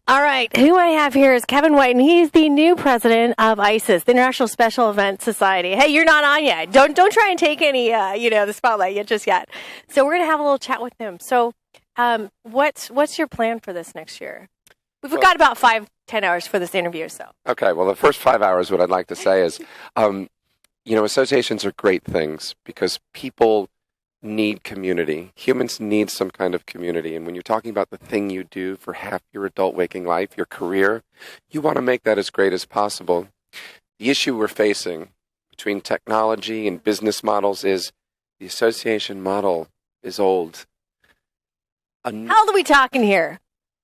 All right, who I have here is Kevin White, and he's the new president of ISES, the International Special Events Society. Hey, you're not on yet. Don't try and take any, the spotlight just yet. So we're going to have a little chat with him. So, what's your plan for this next year? We've got about 5-10 hours for this interview. So. Okay. Well, the first 5 hours, what I'd like to say is, associations are great things because people need community. Humans need some kind of community. And when you're talking about the thing you do for half your adult waking life, your career, you want to make that as great as possible. The issue we're facing between technology and business models is the association model is old. How old are we talking here?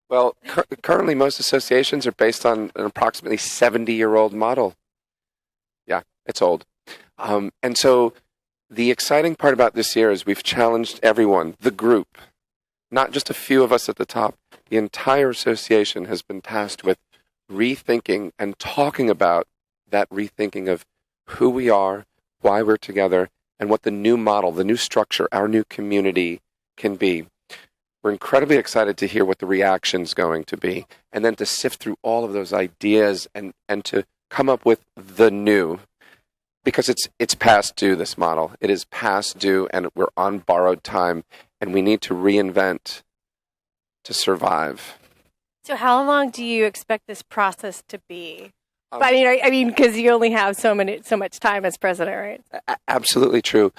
Well, currently most associations are based on an approximately 70-year-old model. Yeah, it's old. And so the exciting part about this year is we've challenged everyone, the group, not just a few of us at the top. The entire association has been tasked with rethinking and talking about that rethinking of who we are, why we're together, and what the new model, the new structure, our new community can be. We're incredibly excited to hear what the reaction's going to be, and then to sift through all of those ideas and to come up with the new. Because it's past due, this model. It is past due, and we're on borrowed time, and we need to reinvent to survive. So how long do you expect this process to be? I mean, because you only have so much time as president, right? Absolutely true.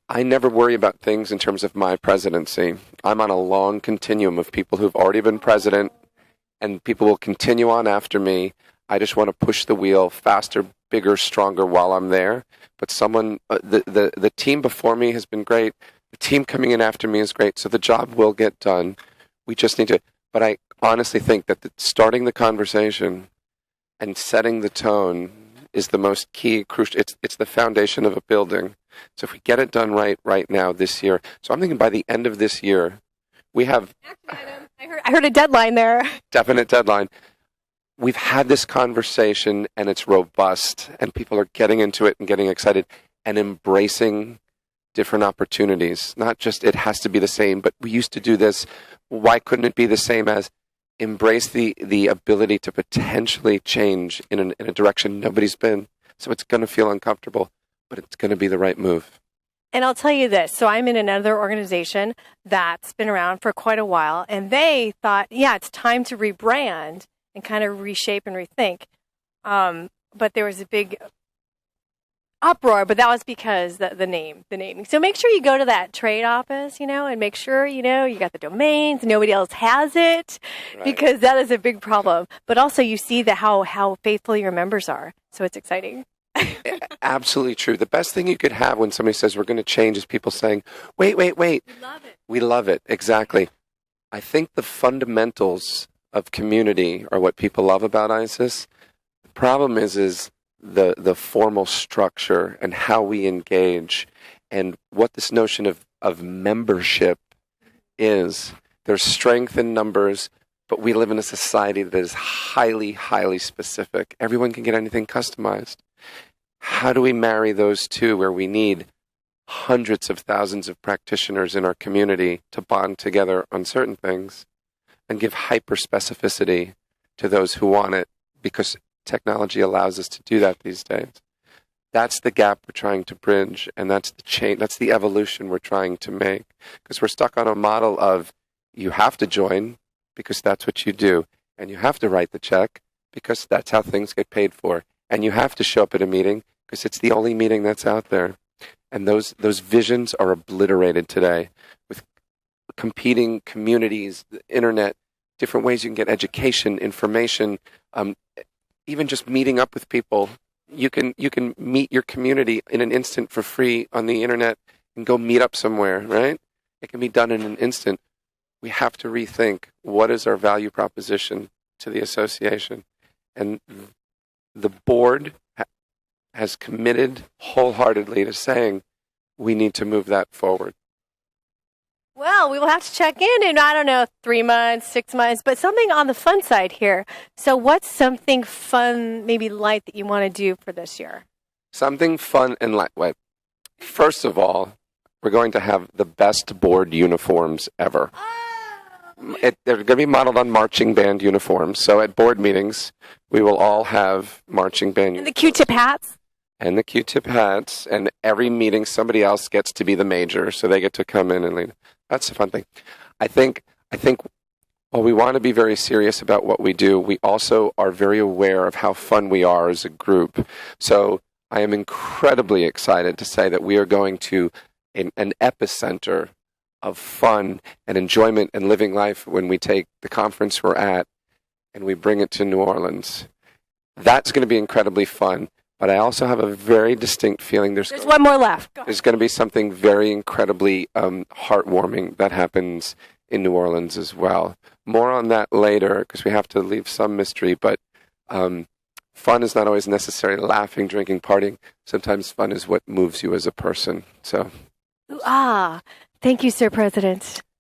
I never worry about things in terms of my presidency. I'm on a long continuum of people who've already been president, and people will continue on after me. I just want to push the wheel faster, bigger, stronger while I'm there. But the team before me has been great. The team coming in after me is great. So the job will get done. We just need to. But I honestly think that starting the conversation and setting the tone is the most key, crucial. It's the foundation of a building. So if we get it done right now this year. So I'm thinking by the end of this year, we have. Actually, I heard a deadline there. Definite deadline. We've had this conversation, and it's robust, and people are getting into it and getting excited and embracing different opportunities. Not just it has to be the same, but we used to do this. Why couldn't it be the same as embrace the ability to potentially change in a direction nobody's been? So it's going to feel uncomfortable, but it's going to be the right move. And I'll tell you this. So I'm in another organization that's been around for quite a while, and they thought, yeah, it's time to rebrand and kind of reshape and rethink. But there was a big uproar, but that was because the naming. So make sure you go to that trade office, and make sure, you got the domains, nobody else has it, right. Because that is a big problem. But also you see how faithful your members are. So it's exciting. Absolutely true. The best thing you could have when somebody says we're going to change is people saying, wait. We love it. We love it. Exactly. I think the fundamentals of community are what people love about ISIS. The problem is the formal structure and how we engage and what this notion of membership is. There's strength in numbers, but we live in a society that is highly, highly specific. Everyone can get anything customized. How do we marry those two where we need hundreds of thousands of practitioners in our community to bond together on certain things and give hyper specificity to those who want it, because technology allows us to do that these days. That's the gap we're trying to bridge, and that's the change. That's the evolution we're trying to make, because we're stuck on a model of you have to join because that's what you do, and you have to write the check because that's how things get paid for, and you have to show up at a meeting because it's the only meeting that's out there. And those visions are obliterated today with competing communities, the internet, different ways you can get education, information, even just meeting up with people. You can meet your community in an instant for free on the internet and go meet up somewhere, right? It can be done in an instant. We have to rethink what is our value proposition to the association. And the board has committed wholeheartedly to saying we need to move that forward. Well, we will have to check in 3 months, 6 months, but something on the fun side here. So what's something fun, maybe light, that you want to do for this year? Something fun and lightweight. First of all, we're going to have the best board uniforms ever. they're going to be modeled on marching band uniforms. So at board meetings, we will all have marching band And the Q-tip hats? and the Q-tip hats. And every meeting, somebody else gets to be the major, so they get to come in and lead. That's a fun thing. I think while we want to be very serious about what we do, we also are very aware of how fun we are as a group. So I am incredibly excited to say that we are going to an epicenter of fun and enjoyment and living life when we take the conference we're at and we bring it to New Orleans. That's going to be incredibly fun. But I also have a very distinct feeling there's one more left. There's going to be something very incredibly heartwarming that happens in New Orleans as well. More on that later, because we have to leave some mystery, but fun is not always necessarily laughing, drinking, partying. Sometimes fun is what moves you as a person. So, Thank you, Sir President.